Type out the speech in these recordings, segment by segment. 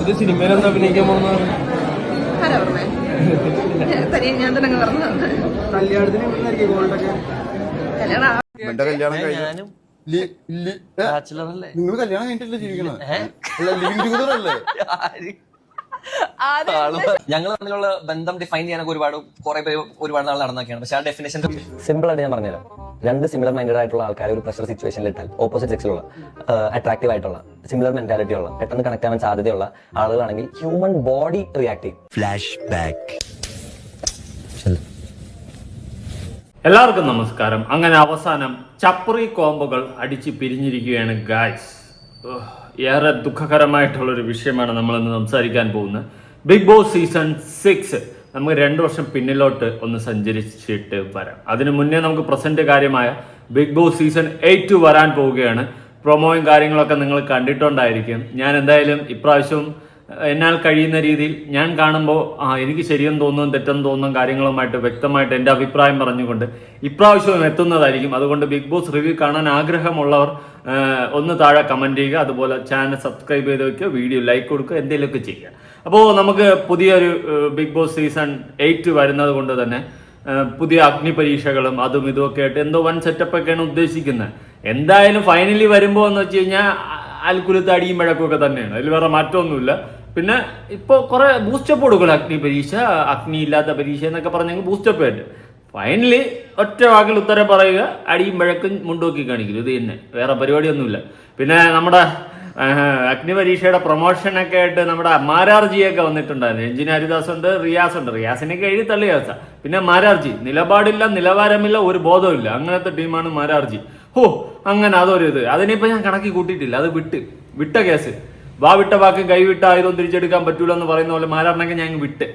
ഇത് സിനിമയിൽ എന്താ അഭിനയിക്കാൻ പോകുന്നത്? ഞാൻ തന്നെ കല്യാണത്തിന് എന്റെ കല്യാണം കഴിഞ്ഞു. നിങ്ങൾ കല്യാണം കഴിഞ്ഞിട്ടല്ലേ ജീവിക്കണത്? ലിവിംഗ് ടുഗദർ അല്ലേ? ഞങ്ങൾ തമ്മിലുള്ള ബന്ധം ഡിഫൈൻ ചെയ്യാനൊക്കെ ഒരുപാട് നാൾ നടന്നൊക്കെയാണ്. പക്ഷെ ആ ഡെഫിനേഷൻ സിമ്പിൾ ആയിട്ട് ഞാൻ പറഞ്ഞുതരാം. രണ്ട് സിമിലർ മൈൻഡഡ് ആയിട്ടുള്ള ആൾക്കാർ ഒരു പ്രഷർ സിറ്റുവേഷനിൽ ഇട്ടാൽ ഓപ്പോസിറ്റ് സെക്സിലുള്ള അട്രാക്റ്റീവ് ആയിട്ടുള്ള സിമിലർ മെന്റാലിറ്റി ഉള്ള പെട്ടെന്ന് കണക്ട് ആവാൻ സാധ്യതയുള്ള ആളുകളാണെങ്കിൽ ഹ്യൂമൻ ബോഡി റിയാക്ട് ചെയ്യും. Flash back. എല്ലാവർക്കും നമസ്കാരം. അങ്ങനെ അവസാനം ചപ്രി കോംബോകൾ അടിച്ച് പിരിഞ്ഞിരിക്കുകയാണ് ഗായ്സ്. ഏറെ ദുഃഖകരമായിട്ടുള്ളൊരു വിഷയമാണ് നമ്മളിന്ന് സംസാരിക്കാൻ പോകുന്നത്. ബിഗ് ബോസ് സീസൺ 6 നമുക്ക് 2 വർഷം പിന്നിലോട്ട് ഒന്ന് സഞ്ചരിച്ചിട്ട് വരാം. അതിനു മുന്നേ നമുക്ക് പ്രസന്റ് കാര്യമായ ബിഗ് ബോസ് സീസൺ 8 വരാൻ പോവുകയാണ്. പ്രൊമോയും കാര്യങ്ങളൊക്കെ നിങ്ങൾ കണ്ടിട്ടുണ്ടായിരിക്കും. ഞാൻ എന്തായാലും ഇപ്രാവശ്യവും എന്നാൽ കഴിയുന്ന രീതിയിൽ ഞാൻ കാണുമ്പോൾ എനിക്ക് ശരിയെന്ന് തോന്നുന്നു തെറ്റെന്ന് തോന്നുന്ന കാര്യങ്ങളുമായിട്ട് വ്യക്തമായിട്ട് എൻ്റെ അഭിപ്രായം പറഞ്ഞുകൊണ്ട് ഇപ്രാവശ്യവും എത്തുന്നതായിരിക്കും. അതുകൊണ്ട് ബിഗ് ബോസ് റിവ്യൂ കാണാൻ ആഗ്രഹമുള്ളവർ ഒന്ന് താഴെ കമൻറ്റ് ചെയ്യുക. അതുപോലെ ചാനൽ സബ്സ്ക്രൈബ് ചെയ്ത് വയ്ക്കുക, വീഡിയോ ലൈക്ക് കൊടുക്കുക, എന്തെങ്കിലുമൊക്കെ ചെയ്യുക. അപ്പോൾ നമുക്ക് പുതിയൊരു ബിഗ് ബോസ് സീസൺ 8 വരുന്നത് കൊണ്ട് തന്നെ പുതിയ അഗ്നി പരീക്ഷകളും അതും ഇതുമൊക്കെ ആയിട്ട് എന്തോ വൻ സെറ്റപ്പൊക്കെയാണ് ഉദ്ദേശിക്കുന്നത്. എന്തായാലും ഫൈനലി വരുമ്പോൾ എന്ന് വെച്ച് കഴിഞ്ഞാൽ അൽക്കുലത്ത് അടിയും വഴക്കുമൊക്കെ തന്നെയാണ്. അതിൽ വേറെ മാറ്റമൊന്നുമില്ല. പിന്നെ ഇപ്പോൾ കുറെ ബൂസ്റ്റപ്പ് കൊടുക്കുമല്ലോ, അഗ്നി പരീക്ഷ, അഗ്നി ഇല്ലാത്ത പരീക്ഷ എന്നൊക്കെ പറഞ്ഞെങ്കിൽ ബൂസ്റ്റപ്പ് ആയിട്ട് ഫൈനലി ഒറ്റ വാക്കിൽ ഉത്തരം പറയുക, അടിയും വഴക്കും മുണ്ടോക്കി കാണിക്കും. ഇത് തന്നെ, വേറെ പരിപാടിയൊന്നുമില്ല. പിന്നെ നമ്മുടെ അഗ്നി പരീക്ഷയുടെ പ്രൊമോഷനൊക്കെ ആയിട്ട് നമ്മുടെ മാരാർജിയൊക്കെ വന്നിട്ടുണ്ടായിരുന്നു. രഞ്ജിനി ഹരിദാസ് ഉണ്ട്, റിയാസ് ഉണ്ട്. റിയാസിനൊക്കെ എഴുതി തള്ളിയ അവസ്ഥ. പിന്നെ മാരാർജി നിലപാടില്ല, നിലവാരമില്ല, ഒരു ബോധമില്ല, അങ്ങനത്തെ ടീമാണ് മാരാർജി. അങ്ങനെ അതൊരു ഇത്. അതിനിപ്പോൾ ഞാൻ കണക്കി കൂട്ടിയിട്ടില്ല. അത് വിട്ട കേസ്. വിട്ട വാക്ക് കൈവിട്ട ആയുധം തിരിച്ചെടുക്കാൻ പറ്റൂല എന്ന് പറയുന്ന പോലെ മാരാറിനൊക്കെ ഞാൻ വിട്ട്.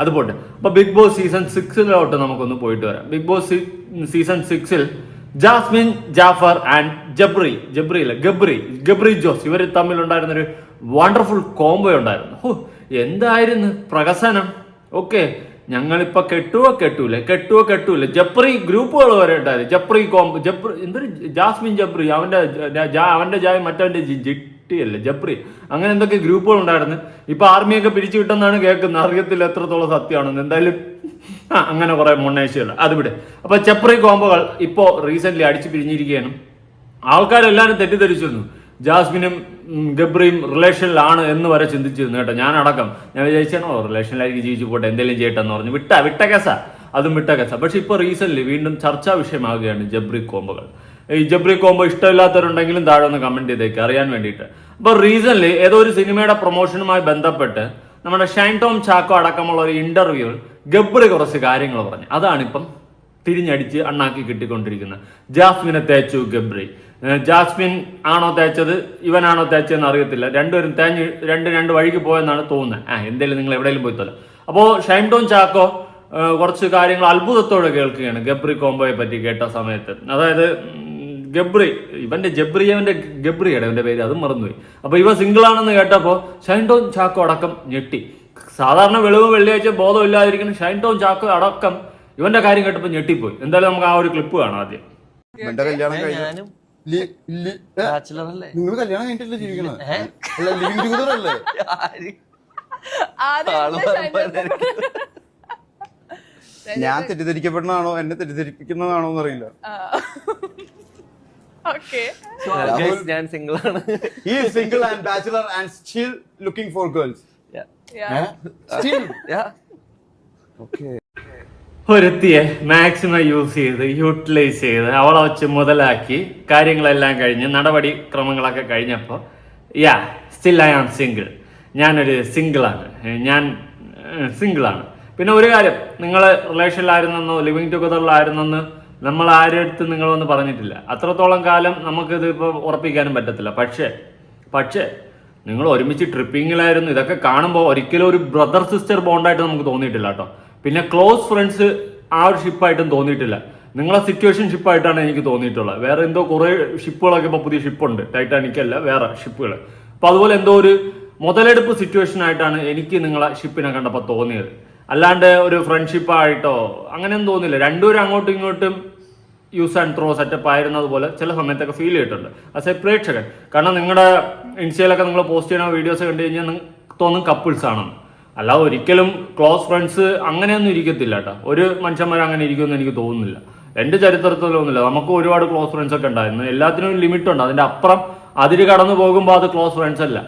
അത് പോട്ടെ. അപ്പൊ ബിഗ് ബോസ് സീസൺ 6 നമുക്കൊന്ന് പോയിട്ട് വരാം. Big boss season 6 Jasmine, Jafar and Gabri Jose ഇവർ തമ്മിലുണ്ടായിരുന്നൊരു വണ്ടർഫുൾ കോംബോ ഉണ്ടായിരുന്നു. എന്തായിരുന്നു പ്രഹസനം. ഓക്കെ, ഞങ്ങളിപ്പോ കെട്ടുവോ ജപ്രി ഗ്രൂപ്പുകൾ വരെ ഉണ്ടായിരുന്നു. ജപ്രി കോംബോ, എന്തൊരു ജാസ്മിൻ ജപ്രി, അവന്റെ ജായ മറ്റവന്റെ ജിട്ടിയല്ലേ ജപ്രി, അങ്ങനെ എന്തൊക്കെ ഗ്രൂപ്പുകൾ ഉണ്ടായിരുന്നു. ഇപ്പൊ ആർമിയൊക്കെ പിരിച്ചു കിട്ടുന്നതാണ് കേൾക്കുന്നത്. അറിയത്തില്ല എത്രത്തോളം സത്യമാണെന്ന്. എന്തായാലും അങ്ങനെ കുറെ മൊണ്ണേശികൾ അത് വിട്. അപ്പൊ ജപ്രി കോംബോകൾ ഇപ്പോ റീസെന്റ് അടിച്ചു പിരിഞ്ഞിരിക്കുകയാണ്. ആൾക്കാരെല്ലാരും തെറ്റിദ്ധരിച്ചിരുന്നു ജാസ്മിനും ഗബ്രിയും റിലേഷനിലാണ് എന്ന് വരെ ചിന്തിച്ചിരുന്നു കേട്ടോ. ഞാൻ അടക്കം ഞാൻ വിചാരിച്ചാണോ റിലേഷനിലായിരിക്കും ജീവിച്ചു പോട്ടെ, എന്തെങ്കിലും ചെയ്യട്ടെന്ന് പറഞ്ഞു വിട്ട കേസാ. അതും വിട്ട കേസാ. പക്ഷെ ഇപ്പൊ റീസെന്റ് വീണ്ടും ചർച്ചാ വിഷയമാകുകയാണ് ജബ്രി കോംബോകൾ. ഈ ജബ്രി കോംബോ ഇഷ്ടമില്ലാത്തവരുണ്ടെങ്കിലും താഴെ ഒന്ന് കമന്റ് ചെയ്തേക്ക് അറിയാൻ വേണ്ടിയിട്ട്. അപ്പൊ റീസെന്റ് ഏതോ ഒരു സിനിമയുടെ പ്രൊമോഷനുമായി ബന്ധപ്പെട്ട് നമ്മുടെ ഷൈൻ ടോം ചാക്കോ അടക്കമുള്ള ഒരു ഇന്റർവ്യൂവിൽ ഗബ്രി കുറച്ച് കാര്യങ്ങൾ പറഞ്ഞു. അതാണിപ്പം തിരിഞ്ഞടിച്ച് അണ്ണാക്കി കിട്ടിക്കൊണ്ടിരിക്കുന്നത്. ജാസ്മിനെ തേച്ചു ഗബ്രി. ജാസ്മിൻ ആണോ തേച്ചത്, ഇവനാണോ തേച്ചതെന്ന് അറിയത്തില്ല. രണ്ടുപേരും തേഞ്ഞ് രണ്ട് വഴിക്ക് പോയെന്നാണ് തോന്നുന്നത്. എന്തായാലും നിങ്ങൾ എവിടെയെങ്കിലും പോയിത്തല്ലോ. അപ്പോൾ ഷൈൻ ടോം ചാക്കോ കുറച്ച് കാര്യങ്ങൾ അത്ഭുതത്തോടെ കേൾക്കുകയാണ് ഗബ്രി കോംബോയെ പറ്റി കേട്ട സമയത്ത്. അതായത് ഇവന്റെ ഗബ്രിയുടെ ഇവന്റെ പേര് അതും മറന്നുപോയി. അപ്പൊ ഇവ സിംഗിൾ ആണെന്ന് കേട്ടപ്പോ ഷൈൻ ടോം ചാക്കോ അടക്കം ഞെട്ടി. സാധാരണ വെള്ളിയാഴ്ച ബോധമില്ലാതിരിക്കുന്ന ഷൈൻ ടോം ചാക്കോ അടക്കം ഇവന്റെ കാര്യം കേട്ടപ്പോ ഞെട്ടിപ്പോയി. എന്തായാലും നമുക്ക് ആ ഒരു ക്ലിപ്പ് കാണാം ആദ്യം. എന്റെ കല്യാണം കഴിഞ്ഞു. നിങ്ങൾ കല്യാണം കഴിഞ്ഞിട്ടല്ലേ ജീവിക്കണത്? ലിവിംഗ് ടുഗദർ അല്ലേ? ഞാൻ തെറ്റിദ്ധരിക്കപ്പെടുന്നതാണോ എന്നെ തെറ്റിദ്ധരിപ്പിക്കുന്നതാണോ എന്നറിയില്ല. ഞാൻ സിംഗിൾ ആണ്. He is single and bachelor and still looking for girls. Still? Okay. ഒരുത്തിയെ മാക്സിമം യൂട്ടിലൈസ് ചെയ്ത് അവളെ വെച്ച് മുതലാക്കി കാര്യങ്ങളെല്ലാം കഴിഞ്ഞ് നടപടിക്രമങ്ങളൊക്കെ കഴിഞ്ഞപ്പോൾ സ്റ്റിൽ ഐ ആം സിംഗിൾ. ഞാനൊരു സിംഗിളാണ്. പിന്നെ ഒരു കാര്യം, നിങ്ങൾ റിലേഷനിലായിരുന്നെന്നോ ലിവിങ് ടുഗദറിലായിരുന്നെന്ന് നമ്മൾ ആരുടെ അടുത്ത് നിങ്ങളൊന്നും പറഞ്ഞിട്ടില്ല. അത്രത്തോളം കാലം നമുക്കിത് ഇപ്പോൾ ഉറപ്പിക്കാനും പറ്റത്തില്ല. പക്ഷേ നിങ്ങൾ ഒരുമിച്ച് ട്രിപ്പിങ്ങിലായിരുന്നു. ഇതൊക്കെ കാണുമ്പോൾ ഒരിക്കലും ഒരു ബ്രദർ സിസ്റ്റർ ബോണ്ടായിട്ട് നമുക്ക് തോന്നിയിട്ടില്ല കേട്ടോ. പിന്നെ ക്ലോസ് ഫ്രണ്ട്സ് ആ ഒരു ഷിപ്പായിട്ടും തോന്നിയിട്ടില്ല. നിങ്ങളെ സിറ്റുവേഷൻ ഷിപ്പായിട്ടാണ് എനിക്ക് തോന്നിയിട്ടുള്ളത്. വേറെ എന്തോ കുറേ ഷിപ്പുകളൊക്കെ ഇപ്പോൾ പുതിയ ഷിപ്പുണ്ട്, ടൈറ്റാനിക് അല്ല വേറെ ഷിപ്പുകൾ. അപ്പോൾ അതുപോലെ എന്തോ ഒരു മുതലെടുപ്പ് സിറ്റുവേഷൻ ആയിട്ടാണ് എനിക്ക് നിങ്ങളെ ഷിപ്പിനെ കണ്ടപ്പോൾ തോന്നിയത്. അല്ലാണ്ട് ഒരു ഫ്രണ്ട്ഷിപ്പായിട്ടോ അങ്ങനെയൊന്നും തോന്നില്ല. രണ്ടുപേരും അങ്ങോട്ടും ഇങ്ങോട്ടും യൂസ് ആൻഡ് ത്രോ സെറ്റപ്പ് ആയിരുന്നത് പോലെ ചില സമയത്തൊക്കെ ഫീൽ ചെയ്തിട്ടുണ്ട് ആസ് എ പ്രേക്ഷകൻ. കാരണം നിങ്ങളുടെ ഇൻസ്റ്റയിലൊക്കെ നിങ്ങൾ പോസ്റ്റ് ചെയ്യുന്ന വീഡിയോസ് കണ്ടു കഴിഞ്ഞാൽ തോന്നും കപ്പിൾസ് ആണെന്ന്. അല്ലാതെ ഒരിക്കലും ക്ലോസ് ഫ്രണ്ട്സ് അങ്ങനെയൊന്നും ഇരിക്കത്തില്ല കേട്ടോ. ഒരു മനുഷ്യന്മാർ അങ്ങനെ ഇരിക്കുമെന്ന് എനിക്ക് തോന്നുന്നില്ല. എൻ്റെ ചരിത്രത്തിലൊന്നുമില്ല. നമുക്ക് ഒരുപാട് ക്ലോസ് ഫ്രണ്ട്സ് ഒക്കെ ഉണ്ടായിരുന്നു. എല്ലാത്തിനും ഒരു ലിമിറ്റ് ഉണ്ട്. അതിൻ്റെ അപ്പുറം അതിര് കടന്നു പോകുമ്പോൾ അത് ക്ലോസ് ഫ്രണ്ട്സ് അല്ല.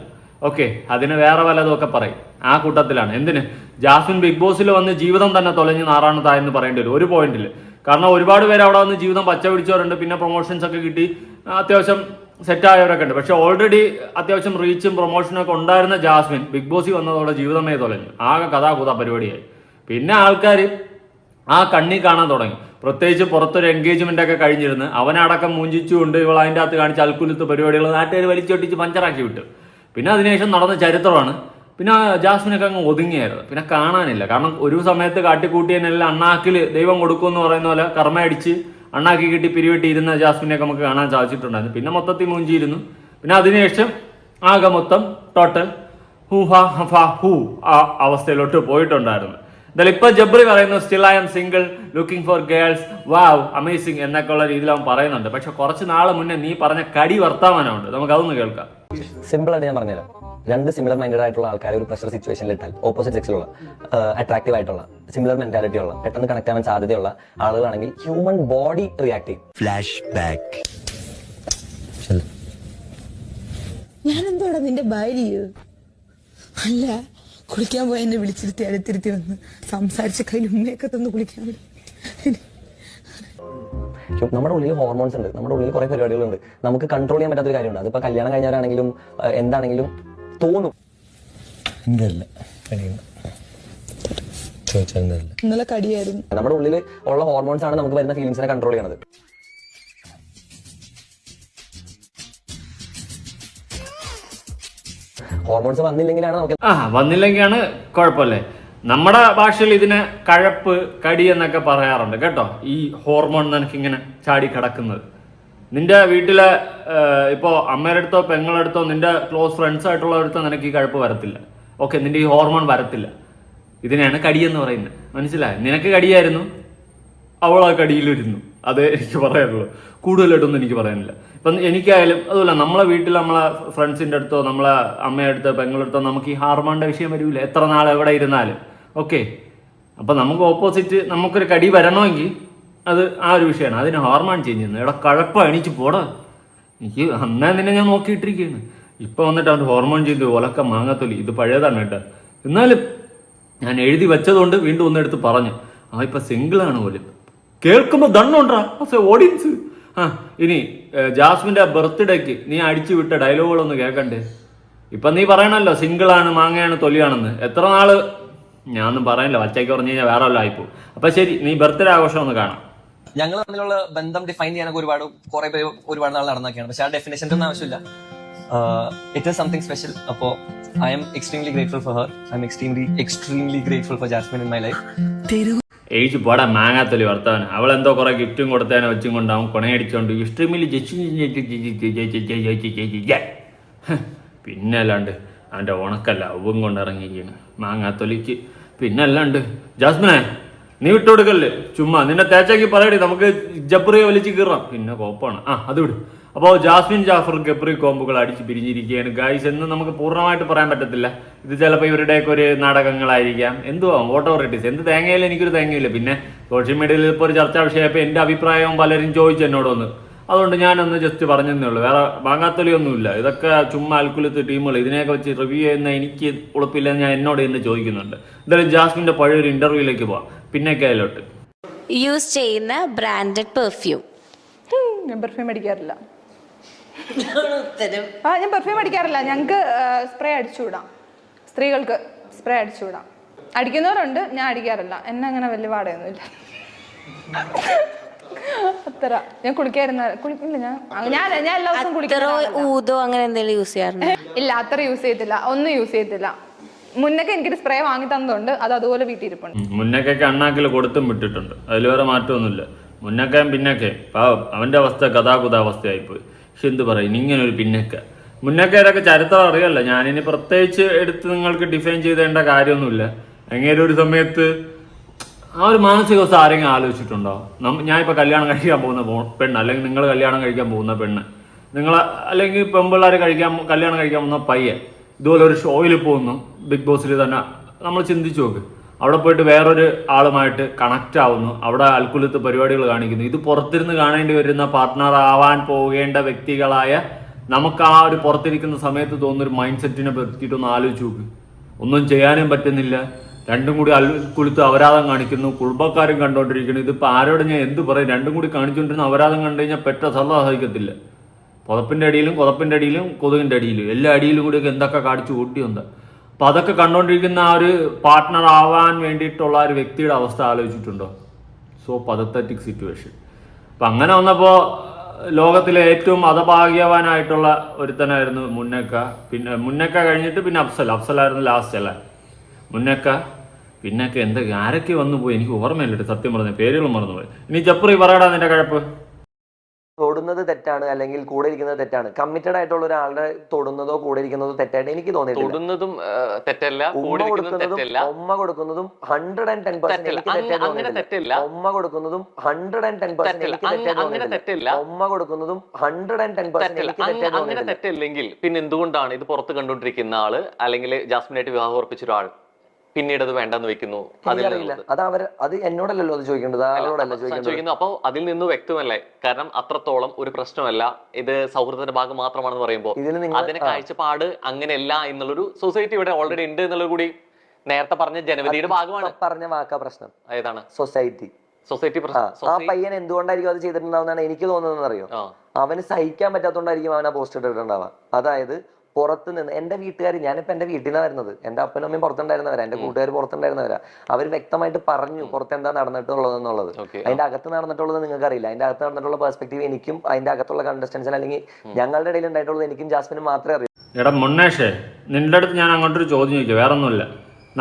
ഓക്കെ, അതിന് വേറെ വല്ലതുമൊക്കെ പറയും. ആ കൂട്ടത്തിലാണ്. എന്തിന് ജാസ്മിൻ ബിഗ് ബോസിൽ വന്ന് ജീവിതം തന്നെ തൊലഞ്ഞ് നാറാണതായെന്ന് പറയേണ്ടി വരും ഒരു പോയിന്റിൽ. കാരണം ഒരുപാട് പേര് അവിടെ വന്ന് ജീവിതം പച്ച പിടിച്ചവരുണ്ട്. പിന്നെ പ്രൊമോഷൻസ് ഒക്കെ കിട്ടി അത്യാവശ്യം സെറ്റായവരൊക്കെ ഉണ്ട്. പക്ഷെ ഓൾറെഡി അത്യാവശ്യം റീച്ചും പ്രൊമോഷനും ഒക്കെ ഉണ്ടായിരുന്ന ജാസ്മിൻ ബിഗ് ബോസിൽ വന്നതോടെ ജീവിതമേ തൊലഞ്ഞു. ആകെ കഥാകുത പരിപാടിയായി. പിന്നെ ആൾക്കാർ ആ കണ്ണി കാണാൻ തുടങ്ങി. പ്രത്യേകിച്ച് പുറത്തൊരു എൻഗേജ്മെന്റ് ഒക്കെ കഴിഞ്ഞിരുന്ന് അവനടക്കം മൂഞ്ചിച്ചുകൊണ്ട് ഇവൾ അതിൻ്റെ അകത്ത് കാണിച്ച അൽക്കുലത്ത് പരിപാടികൾ നാട്ടുകാർ വലിച്ചൊട്ടിച്ച് പഞ്ചറാക്കി വിട്ടു. പിന്നെ അതിനുശേഷം നടന്ന ചരിത്രമാണ്. പിന്നെ ജാസ്മിനൊക്കെ അങ്ങ് ഒതുങ്ങിയായിരുന്നു. പിന്നെ കാണാനില്ല. കാരണം ഒരു സമയത്ത് കാട്ടിക്കൂട്ടിയതിനെല്ലാം അണ്ണാക്കിൽ ദൈവം കൊടുക്കുമെന്ന് പറയുന്ന പോലെ കർമ്മയടിച്ച് അണ്ണാക്കി കിട്ടി പിരിവെട്ടി ഇരുന്ന ജാസ്മിനെയൊക്കെ നമുക്ക് കാണാൻ സാധിച്ചിട്ടുണ്ടായിരുന്നു. പിന്നെ മൊത്തത്തിൽ മൂഞ്ചിയിരുന്നു. പിന്നെ അതിനുശേഷം ആകെ മൊത്തം ടോട്ടൽ ഹൂ ഹാ ഹഫാ ഹൂ ആ അവസ്ഥയിലോട്ട് പോയിട്ടുണ്ടായിരുന്നു. എന്തായാലും ഇപ്പൊ ജബ്രി പറയുന്നു still I M single looking for girls wow amazing എന്നൊക്കെ ഉള്ള രീതിയിൽ അവൻ പറയുന്നുണ്ട്. പക്ഷെ കുറച്ച് നാൾ മുന്നേ നീ പറഞ്ഞ കടി വർത്താമാനമുണ്ട്. നമുക്ക് അതൊന്ന് കേൾക്കാം. സിമ്പിൾ ആയിട്ട് ഞാൻ പറഞ്ഞുതരാം. രണ്ട് സിമിലർ മൈൻഡഡ് ആയിട്ടുള്ള ആൾക്കാരെ ഒരു പ്രഷർ സിറ്റുവേഷനിൽ ഇട്ടാൽ ഓപ്പോസിറ്റ് സെക്സിലുള്ള അട്രാക്റ്റീവ് ആയിട്ടുള്ള സിമിലർ മെന്റാലിറ്റി ഉള്ള പെട്ടെന്ന് കണക്ട് ആവാൻ സാധ്യതയുള്ള ആളുകളാണെങ്കിൽ ഹ്യൂമൻ ബോഡി റിയാക്ട് ചെയ്യും. Flashback. ഞാനെന്തോടാ നിന്റെ ഭാര്യ? അല്ല, കുളിക്കാൻ പോയി എന്നെ വിളിച്ചിരുത്തി അടുത്തിരുത്തി വന്ന് സംസാരിച്ച കയ്യിൽ ഉമ്മയൊക്കെ തന്ന് കുളിക്കാൻ വിടും. നമ്മുടെ ഉള്ളിൽ ഹോർമോൺസ് ഉണ്ട്. നമ്മുടെ ഉള്ളിൽ കുറെ പരിപാടികളുണ്ട്. നമുക്ക് കൺട്രോൾ ചെയ്യാൻ പറ്റാത്തൊരു കാര്യമുണ്ട്. അതിപ്പോ കല്യാണം കഴിഞ്ഞവരാണെങ്കിലും എന്താണെങ്കിലും തോന്നും. ഇന്നലെ കടിയായിരുന്നു. നമ്മുടെ ഉള്ളിൽ ഉള്ള ഹോർമോൺസ് ആണ് നമുക്ക് വരുന്ന ഫീലിംഗ്സിനെ കൺട്രോൾ ചെയ്യണത്. ഹോർമോൺസ് വന്നില്ലെങ്കിലാണ് നമുക്ക് വന്നില്ലെങ്കിലാണ് കുഴപ്പമില്ലേ. നമ്മുടെ ഭാഷയിൽ ഇതിനെ കഴപ്പ് കടി എന്നൊക്കെ പറയാറുണ്ട് കേട്ടോ. ഈ ഹോർമോൺ നിനക്കിങ്ങനെ ചാടി കിടക്കുന്നത് നിന്റെ വീട്ടിലെ ഇപ്പോൾ അമ്മയുടെ അടുത്തോ പെങ്ങളുടെ അടുത്തോ നിന്റെ ക്ലോസ് ഫ്രണ്ട്സ് ആയിട്ടുള്ളവരടുത്തോ നിനക്ക് ഈ കഴപ്പ് വരത്തില്ല. ഓക്കെ, നിന്റെ ഈ ഹോർമോൺ വരത്തില്ല. ഇതിനെയാണ് കടിയെന്ന് പറയുന്നത്. മനസ്സിലായി? നിനക്ക് കടിയായിരുന്നു, അവൾ ആ കടിയിലിരുന്നു. അതേ എനിക്ക് പറയാനുള്ളൂ. കൂടുതലായിട്ടൊന്നും എനിക്ക് പറയാനില്ല. ഇപ്പം എനിക്കായാലും അതുമല്ല, നമ്മളെ വീട്ടിൽ നമ്മളെ ഫ്രണ്ട്സിൻ്റെ അടുത്തോ നമ്മളെ അമ്മയുടെ അടുത്തോ പെങ്ങളുടെ അടുത്തോ നമുക്ക് ഈ ഹാർമോണിൻ്റെ വിഷയം വരില്ല. എത്ര നാൾ എവിടെ ഇരുന്നാലും. ഓക്കെ, അപ്പം നമുക്ക് ഓപ്പോസിറ്റ് നമുക്കൊരു കടി വരണമെങ്കിൽ അത് ആ ഒരു വിഷയമാണ്. അതിന് ഹോർമോൺ ചേഞ്ച് ചെയ്യുന്നത്. ഇവിടെ കഴപ്പ എണീച്ച് പോടാ. എനിക്ക് അന്നേ നിന്നെ ഞാൻ നോക്കിയിട്ടിരിക്കുകയാണ്. ഇപ്പം വന്നിട്ട് അവൻ്റെ ഹോർമോൺ ചെയ്ത് ഒലക്ക മാങ്ങാത്തൊലി. ഇത് പഴയതാണ് കേട്ടോ. എന്നാലും ഞാൻ എഴുതി വെച്ചതുകൊണ്ട് വീണ്ടും ഒന്നെടുത്ത് പറഞ്ഞു. ഇപ്പം സിംഗിളാണ് പോലും. കേൾക്കുമ്പോൾ ദണ്ണുണ്ടാ ഓഡിയൻസ്. ഇനി ജാസ്മിൻ്റെ ബർത്ത്ഡേക്ക് നീ അടിച്ചു വിട്ട ഡയലോഗുകളൊന്ന് കേൾക്കണ്ടേ? ഇപ്പം നീ പറയണല്ലോ സിംഗിളാണ് മാങ്ങയാണ് തൊലിയാണെന്ന്. എത്ര നാള് ഞാനൊന്നും പറയാനില്ല. വച്ചയ്ക്ക് പറഞ്ഞു കഴിഞ്ഞാൽ വേറെ വല്ല ആയിപ്പോ. അപ്പം ശരി, നീ ബർത്ത്ഡേ ആഘോഷം ഒന്ന് കാണാം. ഞങ്ങൾ തമ്മിലുള്ള ബന്ധം ഡിഫൈൻ ചെയ്യാനൊക്കെ കുറെ പേര് ഒരുപാട് നാൾ നടന്നൊക്കെയാണ്. പക്ഷെ ആ ഡെഫിനേഷൻ്റെ ഒന്നും ആവശ്യമില്ല. It is something special. അപ്പോൾ I am extremely grateful for her. I am extremely grateful for Jasmine in my life. ഏജ് പോടാ മാങ്ങാത്തൊലി വർത്താനം. അവളെന്തോ കുറെ ഗിഫ്റ്റും കൊടുത്തതിനെ വെച്ചും കൊണ്ട് അവൻ കൊണയടിച്ചോണ്ട് ഇഷ്ടമില്ല പിന്നെ അല്ലാണ്ട് അവൻ്റെ ഉണക്കല്ല ഉവും കൊണ്ടിറങ്ങിയിരിക്കുകയാണ് മാങ്ങാത്തൊലിക്ക്. പിന്നെ അല്ലാണ്ട് ജാസ്മിനെ നീ വിട്ടുകൊടുക്കല്ലേ ചുമ്മാ. നിന്നെ തേച്ചാക്കി പറയടി, നമുക്ക് ജബ്രിയെ വലിച്ച് കീറാം. പിന്നെ കോപ്പാണ്. അത് വിടും. അപ്പോൾ ജാസ്മിൻ ജാഫർ ഗബ്രി കോമ്പുകൾ അടിച്ച് പിരിഞ്ഞിരിക്കുകയാണ് ഗൈസ് എന്ന് നമുക്ക് പൂർണ്ണമായിട്ട് പറയാൻ പറ്റത്തില്ല. ഇത് ചിലപ്പോൾ ഇവരുടെയൊക്കെ ഒരു നാടകങ്ങളായിരിക്കാം. എന്തുവാ വോട്ട് ഓവർ ഇറ്റ് ഈസ്. എന്ത് തേങ്ങയില്ല, എനിക്കൊരു തേങ്ങയില്ല. പിന്നെ സോഷ്യൽ മീഡിയയിൽ ഇപ്പോൾ ഒരു ചർച്ചാ വിഷയപ്പോൾ എൻ്റെ അഭിപ്രായവും പലരും ചോദിച്ചു എന്നോടൊന്ന്. അതുകൊണ്ട് ഞാനൊന്ന് ജസ്റ്റ് പറഞ്ഞതേ ഉള്ളൂ. വേറെ വാങ്ങാത്തൊലിയൊന്നുമില്ല. ഇതൊക്കെ ചുമ്മാ അൽക്കുലത്ത് ടീമുകൾ. ഇതിനെയൊക്കെ വെച്ച് റിവ്യൂ ചെയ്യുന്ന എനിക്ക് ഉറപ്പില്ലെന്ന് ഞാൻ എന്നോട് ഇന്ന് ചോദിക്കുന്നുണ്ട്. എന്തായാലും ജാസ്മിൻ്റെ പഴയൊരു ഇന്റർവ്യൂയിലേക്ക് പോവാം. പിന്നെ കയ്യിലോട്ട് യൂസ് ചെയ്യുന്ന ബ്രാൻഡഡ് പെർഫ്യൂം. ഞാൻ പെർഫ്യൂം അടിക്കാറില്ല. ഞാൻ പെർഫ്യൂം അടിക്കാറില്ല. ഞങ്ങൾക്ക് സ്പ്രേ അടിച്ചുവിടാം. സ്ത്രീകൾക്ക് സ്പ്രേ അടിച്ചുവിടാം. അടിക്കുന്നവരുണ്ട്, ഞാൻ അടിക്കാറില്ല. എന്നെ അങ്ങനെ വലിയ പാടയൊന്നുമില്ല. അത്ര ഞാൻ കുളിക്കാറില്ല. ഞാൻ എല്ലാ ദിവസവും കുളിക്കാറോ ഊതോ അങ്ങനെ എന്തെങ്കിലും യൂസ് ചെയ്യാറുണ്ട്? ഇല്ല, അത്ര യൂസ് ചെയ്യത്തില്ല. ഒന്നും യൂസ് ചെയ്യത്തില്ല. മുന്നൊക്കെ എനിക്കൊരു സ്പ്രേ വാങ്ങി തന്നതുകൊണ്ട് അത് അതുപോലെ വീട്ടിരിപ്പുണ്ട്. മുന്നൊക്കെ അണ്ണാക്കിൽ കൊടുത്തും വിട്ടിട്ടുണ്ട്. അതിൽ വേറെ മാറ്റമൊന്നുമില്ല. മുന്നൊക്കെയും പിന്നൊക്കെ പാവം അവൻ്റെ അവസ്ഥ കഥാകുത അവസ്ഥയായിപ്പോയി. പക്ഷെ എന്ത് പറയും, ഇങ്ങനെ ഒരു പിന്നൊക്കെ മുന്നൊക്കെ ചരിത്രം അറിയാമല്ലോ. ഞാനിനി പ്രത്യേകിച്ച് എടുത്ത് നിങ്ങൾക്ക് ഡിഫൈൻ ചെയ്തേണ്ട കാര്യമൊന്നുമില്ല. അങ്ങനെ ഒരു സമയത്ത് ആ ഒരു മാനസികാവസ്ഥ ആരെങ്കിലും ആലോചിച്ചിട്ടുണ്ടോ? ഞാനിപ്പോൾ കല്യാണം കഴിക്കാൻ പോകുന്ന പെണ്ണ്, അല്ലെങ്കിൽ നിങ്ങൾ കല്യാണം കഴിക്കാൻ പോകുന്ന പെണ്ണ്, നിങ്ങൾ അല്ലെങ്കിൽ പെൺപിള്ളേർ കല്യാണം കഴിക്കാൻ പോകുന്ന പയ്യൻ ഇതുപോലെ ഒരു ഷോയിൽ പോകുന്നു, ബിഗ് ബോസിൽ തന്നെ നമ്മൾ ചിന്തിച്ചു നോക്ക്. അവിടെ പോയിട്ട് വേറൊരു ആളുമായിട്ട് കണക്റ്റ് ആവുന്നു, അവിടെ അൽക്കുലത്ത് പരിപാടികൾ കാണിക്കുന്നു. ഇത് പുറത്തിരുന്ന് കാണേണ്ടി വരുന്ന പാർട്ട്ണർ ആവാൻ പോകേണ്ട വ്യക്തികളായ നമുക്ക് ആ ഒരു പുറത്തിരിക്കുന്ന സമയത്ത് തോന്നുന്നൊരു മൈൻഡ് സെറ്റിനെ പറ്റിയിട്ടൊന്ന് ആലോചിച്ച് നോക്ക്. ഒന്നും ചെയ്യാനും പറ്റുന്നില്ല, രണ്ടും കൂടി അൽക്കുലത്ത് അപരാധം കാണിക്കുന്നു, കുടുംബക്കാരും കണ്ടുകൊണ്ടിരിക്കുന്നു. ഇതിപ്പോൾ ആരോട് ഞാൻ എന്ത് പറയും? രണ്ടും കൂടി കാണിച്ചുകൊണ്ടിരുന്ന അപരാധം കണ്ടു കഴിഞ്ഞാൽ പെട്ട സഹിക്കത്തില്ല. പുതപ്പിൻ്റെ അടിയിലും കൊതുകിൻ്റെ അടിയിലും എല്ലാ അടിയിലും കൂടിയൊക്കെ എന്തൊക്കെ കാണിച്ചു കൂട്ടിയുണ്ട്. അപ്പം അതൊക്കെ കണ്ടുകൊണ്ടിരിക്കുന്ന ആ ഒരു പാർട്ട്ണർ ആവാൻ വേണ്ടിയിട്ടുള്ള ഒരു വ്യക്തിയുടെ അവസ്ഥ ആലോചിച്ചിട്ടുണ്ടോ? So പതത്തറ്റിക് situation. അപ്പം അങ്ങനെ വന്നപ്പോൾ ലോകത്തിലെ ഏറ്റവും ഹതഭാഗ്യവാനായിട്ടുള്ള ഒരുത്തനായിരുന്നു മുന്നക്ക. പിന്നെ മുന്നക്ക കഴിഞ്ഞിട്ട് പിന്നെ അഫ്സലായിരുന്നു ലാസ്റ്റ് അല്ലേ. മുന്നക്ക പിന്നൊക്കെ എന്തൊക്കെ ആരൊക്കെ വന്നു പോയി എനിക്ക് ഓർമ്മയില്ല, സത്യം പറഞ്ഞ പേരുകൾ മറന്നുപോയി. ഇനി ജപ്പറി പറയടാ നിന്റെ കഴപ്പ്. തൊടുന്നത് തെറ്റാണ് അല്ലെങ്കിൽ കൂടെ ഇരിക്കുന്നത് തെറ്റാണ്. കമ്മിറ്റഡ് ആയിട്ടുള്ള ഒരാളുടെ തൊടുന്നതോ കൂടെ ഇരിക്കുന്നതോ തെറ്റായിട്ട് എനിക്ക് തോന്നിയിട്ടില്ല. തൊടുന്നതും തെറ്റല്ല, കൂടെ ഇരിക്കുന്നതും തെറ്റല്ല, ഉമ്മ കൊടുക്കുന്നതും 110% എനിക്ക് തെറ്റായിട്ട് തോന്നിയിട്ടില്ല. ഉമ്മ കൊടുക്കുന്നതും 110% എനിക്ക് തെറ്റായിട്ട് തോന്നിയിട്ടില്ല. ഉമ്മ കൊടുക്കുന്നതും 110% എനിക്ക് തെറ്റായിട്ട് അങ്ങനെ തെറ്റില്ലെങ്കിൽ പിന്നെ എന്തുകൊണ്ടാണ് ഇത് പുറത്ത് കണ്ടുകൊണ്ടിരിക്കുന്ന ആള് അല്ലെങ്കിൽ ജാസ്മിനായിട്ട് വിവാഹം ഉറപ്പിച്ച ഒരാൾ പിന്നീട് അത് വേണ്ടെന്ന് വെക്കുന്നു? അത് എന്നോടല്ലോ അത് ചോദിക്കേണ്ടത്, ആളോടല്ല ചോദിക്കുന്നു. അപ്പൊ അതിൽ നിന്ന് വ്യക്തമല്ലേ, കാരണം അത്രത്തോളം ഒരു പ്രശ്നമല്ല ഇത്, സൗഹൃദത്തിന്റെ ഭാഗം മാത്രമാണെന്ന് പറയുമ്പോൾ അതിന്റെ കാഴ്ചപ്പാട് അങ്ങനെയല്ല എന്നുള്ളൊരു സൊസൈറ്റി ഇവിടെ ഓൾറെഡി ഉണ്ട് എന്നുള്ളത് കൂടി നേരത്തെ പറഞ്ഞ ജനവിധിയുടെ ഭാഗമാണ്. പറഞ്ഞ വാക്കാ പ്രശ്നം. ഏതാണ്? സൊസൈറ്റി ആ പയ്യൻ എന്തുകൊണ്ടായിരിക്കും അത് ചെയ്തിട്ടുണ്ടാവുന്നതാണ് എനിക്ക് തോന്നുന്നത് അറിയോ? അവന് സഹിക്കാൻ പറ്റാത്തോണ്ടായിരിക്കും അവൻ ആ പോസ്റ്റ് ഇട്ടിട്ടുണ്ടാവുക. അതായത് പുറത്ത് നിന്ന് എന്റെ വീട്ടുകാർ, ഞാനിപ്പോ എന്റെ വീട്ടിൽ നിന്നാണ് വരുന്നത്, എന്റെ അപ്പനും അമ്മയും പുറത്തുണ്ടായിരുന്നവരാ, എന്റെ കൂട്ടുകാർ പുറത്തുണ്ടായിരുന്നവരാ. അവർ വ്യക്തമായിട്ട് പറഞ്ഞു പുറത്ത് എന്താ നടന്നിട്ടുള്ളതെന്നുള്ളത്. അതിന്റെ അകത്ത് നടന്നിട്ടുള്ളത് നിങ്ങൾക്ക് അറിയില്ല. അതിന്റെ അകത്ത് നടന്നിട്ടുള്ള പെർസ്പെക്ടീവ് എനിക്കും അതിന്റെ അകത്തുള്ള കണ്ടസ്റ്റൻസിന് അല്ലെങ്കിൽ ഞങ്ങളുടെ ഇടയിൽ ഉണ്ടായിട്ടുള്ളത് എനിക്കും ജാസ്മിനും മാത്രമേ അറിയൂ. എടാ മുന്നേഷേ, നിന്റെ അടുത്ത് ഞാൻ അങ്ങോട്ടൊരു ചോദ്യം ചോദിക്കാം, വേറെ ഒന്നുമില്ല.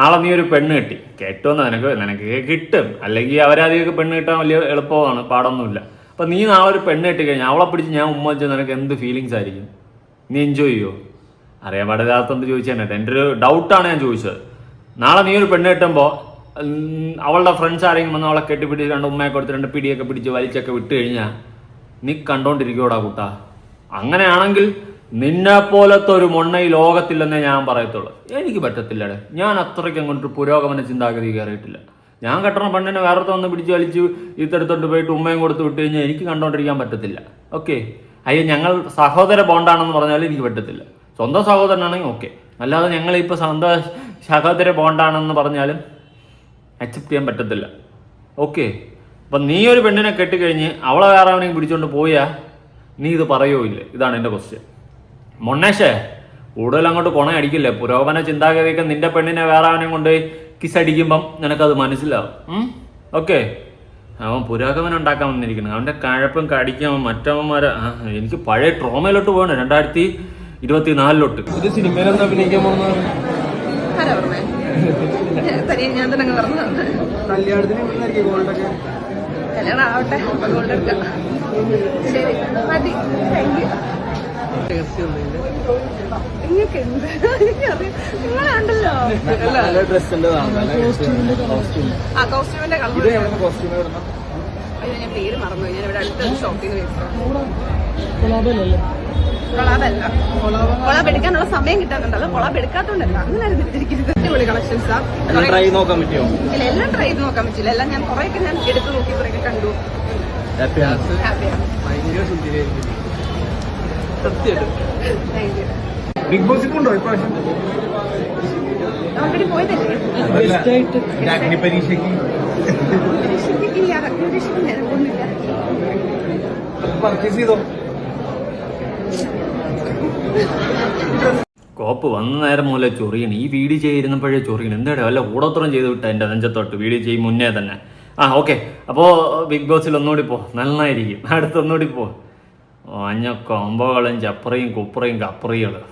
നാളെ നീ ഒരു പെണ്ണ് കിട്ടി, കേട്ടോന്ന് നിനക്ക് കിട്ടും, അല്ലെങ്കിൽ അവരാദ്യമൊക്കെ പെണ്ണ് കിട്ടാൻ വലിയ എളുപ്പമാണ്, പാടൊന്നുമില്ല. അപ്പം നീ നാളെ ഒരു പെണ്ണ് കിട്ടി കഴിഞ്ഞാൽ അവളെ പിടിച്ച് ഞാൻ ഉമ്മ വെച്ചാൽ നിനക്ക് എന്ത് ഫീലിങ്സ് ആയിരിക്കും? നീ എൻജോയ് ചെയ്യുമോ? അറിയാൻ പാടില്ലാത്തതുകൊണ്ട് ചോദിച്ചാൽ കേട്ടോ, എൻ്റെ ഒരു ഡൗട്ടാണ് ഞാൻ ചോദിച്ചത്. നാളെ നീ ഒരു പെണ്ണ് കിട്ടുമ്പോൾ അവളുടെ ഫ്രണ്ട്സ് ആരെങ്കിലും വന്ന് അവളെ കെട്ടിപ്പിടിച്ച് രണ്ട് ഉമ്മയെ കൊടുത്ത് രണ്ട് പിടിയൊക്കെ പിടിച്ച് വലിച്ചൊക്കെ വിട്ട് കഴിഞ്ഞാൽ നീ കണ്ടോണ്ടിരിക്കോടാ കൂട്ടാ? അങ്ങനെയാണെങ്കിൽ നിന്നെ പോലത്തെ ഒരു മൊണ്ണ ഈ ലോകത്തില്ലെന്നേ ഞാൻ പറയത്തുള്ളൂ. എനിക്ക് പറ്റത്തില്ലടേ, ഞാൻ അത്രയ്ക്ക് അങ്ങോട്ട് പുരോഗമന ചിന്താഗതി കയറിയിട്ടില്ല. ഞാൻ കെട്ടണ പെണ്ണിനെ വേറെ വന്ന് പിടിച്ച് വലിച്ച് ഇത്തരത്തോട്ട് പോയിട്ട് ഉമ്മയും കൊടുത്ത് വിട്ട് കഴിഞ്ഞാൽ എനിക്ക് കണ്ടോണ്ടിരിക്കാൻ പറ്റത്തില്ല. ഓക്കെ, അയ്യോ ഞങ്ങൾ സഹോദര ബോണ്ടാണെന്ന് പറഞ്ഞാലും എനിക്ക് പറ്റത്തില്ല. സ്വന്തം സഹോദരനാണെങ്കിൽ ഓക്കെ, അല്ലാതെ ഞങ്ങളിപ്പോൾ സ്വന്തം സഹോദര ബോണ്ടാണെന്ന് പറഞ്ഞാലും അക്സെപ്റ്റ് ചെയ്യാൻ പറ്റത്തില്ല. ഓക്കെ, അപ്പം നീ ഒരു പെണ്ണിനെ കെട്ടിക്കഴിഞ്ഞ് അവളെ വേറെ ആവനെങ്കിൽ പിടിച്ചുകൊണ്ട് പോയാൽ നീ ഇത് പറയുമോ ഇല്ല? ഇതാണ് എൻ്റെ ക്വസ്റ്റ്യൻ. മൊണ്ണേഷേ, കൂടുതൽ അങ്ങോട്ട് കൊണ അടിക്കില്ലേ. പുരോഗമന ചിന്താഗതിയൊക്കെ നിന്റെ പെണ്ണിനെ വേറെ അവനെയും കൊണ്ട് കിസ്സടിക്കുമ്പം നിനക്കത് മനസ്സിലാവും. ഓക്കെ, അവൻ പുരോഗമനം ഉണ്ടാക്കാൻ വന്നിരിക്കുന്നത്, അവൻ്റെ കഴപ്പും കടിക്കാൻ മറ്റവന്മാരെ. എനിക്ക് പഴയ ട്രോമയിലോട്ട് പോകണം, 2024 ഇത് സിനിമയിൽ എന്താ അഭിനയിക്കാൻ പോകുന്നത്? കല്യാണത്തിന് ഇവിടുന്നായിരിക്കും ഗോൾഡൊക്കെ. കല്യാണം ആവട്ടെ, ഗോൾഡ് ശരി മതി. Thank you. നിങ്ങൾക്ക് എന്ത് നിങ്ങളുണ്ടല്ലോ ആ കോസ്റ്റ്യൂമിന്റെ കളർ. അയ്യോ ഞാൻ പേര് മറന്നു, ഞാൻ ഇവിടെ അടുത്തൊരു ഷോപ്പിൽ നിന്ന് കൊളാബല്ല. കൊളാബ് എടുക്കാനുള്ള സമയം കിട്ടാത്തുണ്ടല്ലോ, കൊളാബ് എടുക്കാത്തോണ്ടല്ല, അങ്ങനെ എടുത്തിരിക്കുന്നത്. അടിപൊളി കളക്ഷൻസാ. ട്രൈ നോക്കാൻ പറ്റുമോ? ഇല്ല, എല്ലാം ട്രൈ ചെയ്ത് നോക്കാൻ പറ്റില്ല. എല്ലാം ഞാൻ കുറെയൊക്കെ ഞാൻ എടുത്ത് നോക്കി, കുറെയൊക്കെ കണ്ടു. ബിഗ് ബോസിൽ കൊണ്ടോ ഇപ്രാവശ്യം? ഓൾറെഡി പോയതല്ലേ പരീക്ഷയ്ക്ക്? ഇല്ല, പരീക്ഷയ്ക്ക് ഞാൻ പോകുന്നില്ല. പർച്ചേസ് ചെയ്തോ? കോപ്പ് വന്ന നേരം മൂലം ചൊറിയണം. ഈ വീഡിയോ ചെയ്തിരുന്നപ്പോഴേ ചൊറിയണം. എന്താ വല്ല കൂടോത്രം ചെയ്ത് വിട്ട എൻ്റെ നെഞ്ചത്തോട്ട് വീഡിയോ ചെയ്യും മുന്നേ തന്നെ. ഓക്കെ, അപ്പോൾ ബിഗ് ബോസിൽ ഒന്നുകൂടി പോ, നന്നായിരിക്കും. അടുത്തൊന്നുകൂടി പോ. മഞ്ഞ കൊമ്പകളും ചപ്പറയും കുപ്പറയും കപ്പറികളും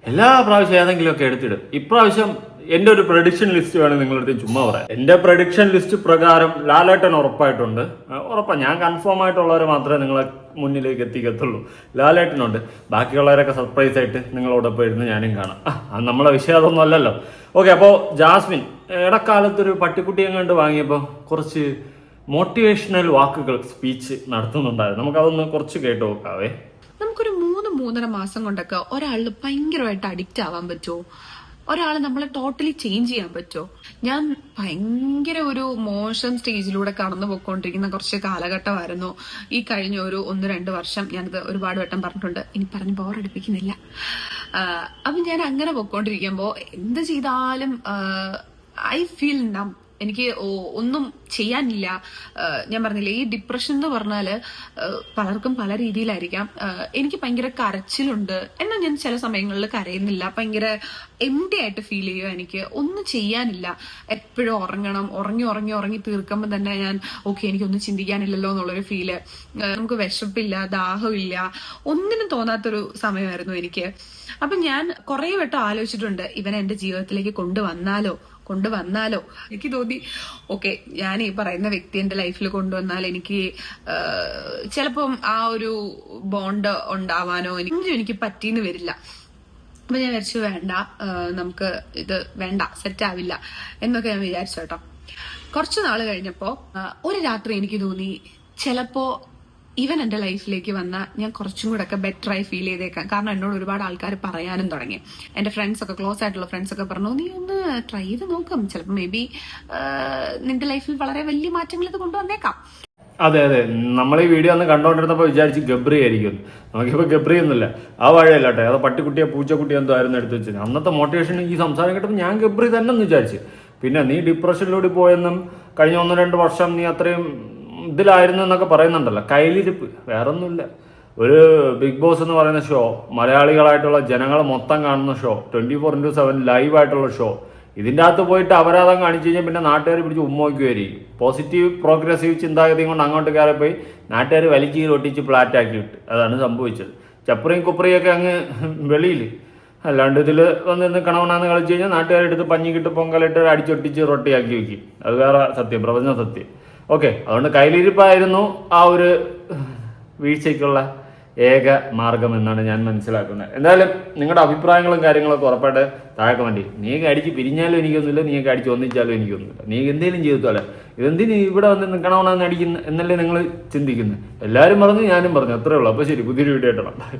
എല്ലാ പ്രാവശ്യം ഏതെങ്കിലുമൊക്കെ എടുത്തിടും. ഇപ്രാവശ്യം എൻ്റെ ഒരു പ്രഡിക്ഷൻ ലിസ്റ്റ് വേണം നിങ്ങളടുത്ത് ചുമ്മാ പറയാം. എൻ്റെ പ്രഡിക്ഷൻ ലിസ്റ്റ് പ്രകാരം ലാലേട്ടൻ ഉറപ്പായിട്ടുണ്ട്. ഉറപ്പാണ്, ഞാൻ കൺഫേം ആയിട്ടുള്ളവരെ മാത്രമേ നിങ്ങളെ മുന്നിലേക്ക് എത്തിക്കത്തുള്ളൂ. ലാലേട്ടനുണ്ട്, ബാക്കിയുള്ളവരൊക്കെ സർപ്രൈസ് ആയിട്ട് നിങ്ങളോടൊപ്പം ഇരുന്ന് ഞാനും കാണാം. അത് നമ്മളെ വിഷയം അതൊന്നും അല്ലല്ലോ. ഓക്കെ, അപ്പോൾ ജാസ്മിൻ ഇടക്കാലത്തൊരു പട്ടിക്കുട്ടിയെ കണ്ട് വാങ്ങിയപ്പോൾ കുറച്ച് മോട്ടിവേഷണൽ വാക്കുകൾ സ്പീച്ച് നടത്തുന്നുണ്ടായിരുന്നു. നമുക്കതൊന്ന് കുറച്ച് കേട്ട് നോക്കാവേ. നമുക്കൊരു 3-3.5 മാസം കൊണ്ടൊക്കെ ഒരാളിൽ ഭയങ്കരമായിട്ട് അഡിക്റ്റ് ആവാൻ പറ്റുമോ? ഒരാൾ നമ്മളെ ടോട്ടലി ചേഞ്ച് ചെയ്യാൻ പറ്റുമോ? ഞാൻ ഭയങ്കര ഒരു മോശം സ്റ്റേജിലൂടെ കടന്നു പോയിക്കൊണ്ടിരിക്കുന്ന കുറച്ച് കാലഘട്ടമായിരുന്നു ഈ കഴിഞ്ഞ ഒരു 1-2 വർഷം. ഞാനത് ഒരുപാട് വട്ടം പറഞ്ഞിട്ടുണ്ട്, ഇനി പറഞ്ഞ് ബോറടിപ്പിക്കുന്നില്ല. അപ്പൊ ഞാൻ അങ്ങനെ പോയിക്കൊണ്ടിരിക്കുമ്പോ എന്ത് ചെയ്താലും ഐ ഫീൽ നം. എനിക്ക് ഒന്നും ചെയ്യാനില്ല. ഞാൻ പറഞ്ഞില്ലേ, ഈ ഡിപ്രഷൻ എന്ന് പറഞ്ഞാല് പലർക്കും പല രീതിയിലായിരിക്കാം. എനിക്ക് ഭയങ്കര കരച്ചിലുണ്ട്, എന്നാൽ ഞാൻ ചില സമയങ്ങളിൽ കരയുന്നില്ല. ഭയങ്കര എംപ്റ്റി ആയിട്ട് ഫീൽ ചെയ്യുക. എനിക്ക് ഒന്നും ചെയ്യാനില്ല. എപ്പോഴും ഉറങ്ങണം. ഉറങ്ങി തീർക്കുമ്പോൾ തന്നെ ഞാൻ ഓക്കെ, എനിക്കൊന്നും ചിന്തിക്കാനില്ലല്ലോ എന്നുള്ളൊരു ഫീല്. നമുക്ക് വിശപ്പില്ല, ദാഹമില്ല, ഒന്നിനും തോന്നാത്തൊരു സമയമായിരുന്നു എനിക്ക്. അപ്പൊ ഞാൻ കുറെ വട്ടം ആലോചിച്ചിട്ടുണ്ട്, ഇവനെ എന്റെ ജീവിതത്തിലേക്ക് കൊണ്ടുവന്നാലോ. എനിക്ക് തോന്നി ഓക്കെ, ഞാൻ ഈ പറയുന്ന വ്യക്തി എന്റെ ലൈഫിൽ കൊണ്ടുവന്നാൽ എനിക്ക് ചിലപ്പം ആ ഒരു ബോണ്ട് ഉണ്ടാവാനോ എനിക്ക് പറ്റിയെന്ന് വരില്ല. അപ്പൊ ഞാൻ വിചാരിച്ചു വേണ്ട, നമുക്ക് ഇത് വേണ്ട, സെറ്റ് ആവില്ല എന്നൊക്കെ ഞാൻ വിചാരിച്ചു കേട്ടോ. കുറച്ചു നാള് കഴിഞ്ഞപ്പോ ഒരു രാത്രി എനിക്ക് തോന്നി ചിലപ്പോ ഇവൻ എന്റെ ലൈഫിലേക്ക് വന്നാൽ ഞാൻ കുറച്ചും കൂടെ ഒക്കെ ബെറ്റർ ആയി ഫീൽ ചെയ്തേക്കാം. കാരണം എന്നോട് ഒരുപാട് ആൾക്കാർ പറയാനും തുടങ്ങി. എന്റെ ഫ്രണ്ട്സ് ഒക്കെ, ക്ലോസ് ആയിട്ടുള്ള ഫ്രണ്ട്സ് ഒക്കെ പറഞ്ഞു, നീ ഒന്ന് ട്രൈ ചെയ്ത് നോക്കാം, ചിലപ്പോൾ മേ ബി നിന്റെ ലൈഫിൽ വളരെ വലിയ മാറ്റങ്ങൾ ഇത് കൊണ്ടുവന്നേക്കാം. അതെ, നമ്മൾ ഈ വീഡിയോ ഒന്ന് കണ്ടോണ്ടിരുന്നപ്പോൾ വിചാരിച്ച് ഗബ്രി ആയിരിക്കും. നമുക്കിപ്പോൾ ഗബ്രി ഒന്നുമില്ല, ആ വഴിയല്ല കേട്ടോ, അത് പട്ടിക്കുട്ടിയോ പൂച്ചക്കുട്ടിയോ എന്തോ ആയിരുന്നു എടുത്ത് വെച്ചത്. അന്നത്തെ മോട്ടിവേഷൻ ഈ സംസാരം കേട്ടപ്പോൾ ഞാൻ ഗബ്രി തന്നെ എന്ന് വിചാരിച്ചു. പിന്നെ നീ ഡിപ്രഷനിലൂടെ പോയെന്നും കഴിഞ്ഞ 1-2 വർഷം നീ അത്രയും ഇതിലായിരുന്നു എന്നൊക്കെ പറയുന്നുണ്ടല്ലോ. കയ്യിലിരിപ്പ്, വേറെ ഒന്നുമില്ല. ഒരു ബിഗ് ബോസ് എന്ന് പറയുന്ന ഷോ, മലയാളികളായിട്ടുള്ള ജനങ്ങൾ മൊത്തം കാണുന്ന ഷോ, 24/7 ലൈവായിട്ടുള്ള ഷോ. ഇതിൻ്റെ അകത്ത് പോയിട്ട് അപരാധം കാണിച്ചു കഴിഞ്ഞാൽ പിന്നെ നാട്ടുകാർ പിടിച്ച് ഉമ്മോയ്ക്കുമായിരിക്കും. പോസിറ്റീവ് പ്രോഗ്രസീവ് ചിന്താഗതിയും കൊണ്ട് അങ്ങോട്ട് കയറിപ്പോയി നാട്ടുകാർ വലിച്ചു ഒട്ടിച്ച് ഫ്ലാറ്റാക്കി വിട്ട്. അതാണ് സംഭവിച്ചത്. ചപ്പറിയും കുപ്പറിയൊക്കെ അങ്ങ് വെളിയിൽ, അല്ലാണ്ട് ഇതിൽ വന്നിരുന്ന് കണവനാന്ന് കളിച്ചു കഴിഞ്ഞാൽ നാട്ടുകാരെടുത്ത് പഞ്ഞിക്കിട്ട് പൊങ്കലിട്ട് അടിച്ചൊട്ടിച്ച് റൊട്ടിയാക്കി വെക്കും. അത് വേറെ സത്യം, പ്രപഞ്ച സത്യം. ഓക്കെ, അതുകൊണ്ട് കയ്യിലിരിപ്പായിരുന്നു ആ ഒരു വീഴ്ചയ്ക്കുള്ള ഏക മാർഗം എന്നാണ് ഞാൻ മനസ്സിലാക്കുന്നത്. എന്തായാലും നിങ്ങളുടെ അഭിപ്രായങ്ങളും കാര്യങ്ങളൊക്കെ ഉറപ്പായിട്ട് താഴെ കമന്റ് ചെയ്യും. നീയൊക്കെ അടിച്ച് പിരിഞ്ഞാലും എനിക്കൊന്നുമില്ല, നീയൊക്കെ അടിച്ച് ഒന്നിച്ചാലും എനിക്കൊന്നുമില്ല. നീ എന്തെങ്കിലും ചെയ്തോലെ, ഇതെന്തിന് ഇവിടെ വന്ന് നിൽക്കണമെന്നാണ് അടിക്കുന്നത് എന്നല്ലേ നിങ്ങൾ ചിന്തിക്കുന്നത്. എല്ലാവരും പറഞ്ഞു, ഞാനും പറഞ്ഞു, അത്രേ ഉള്ളൂ. അപ്പോൾ ശരി, പുതിയൊരു വീഡിയോ ആയിട്ടാണ്.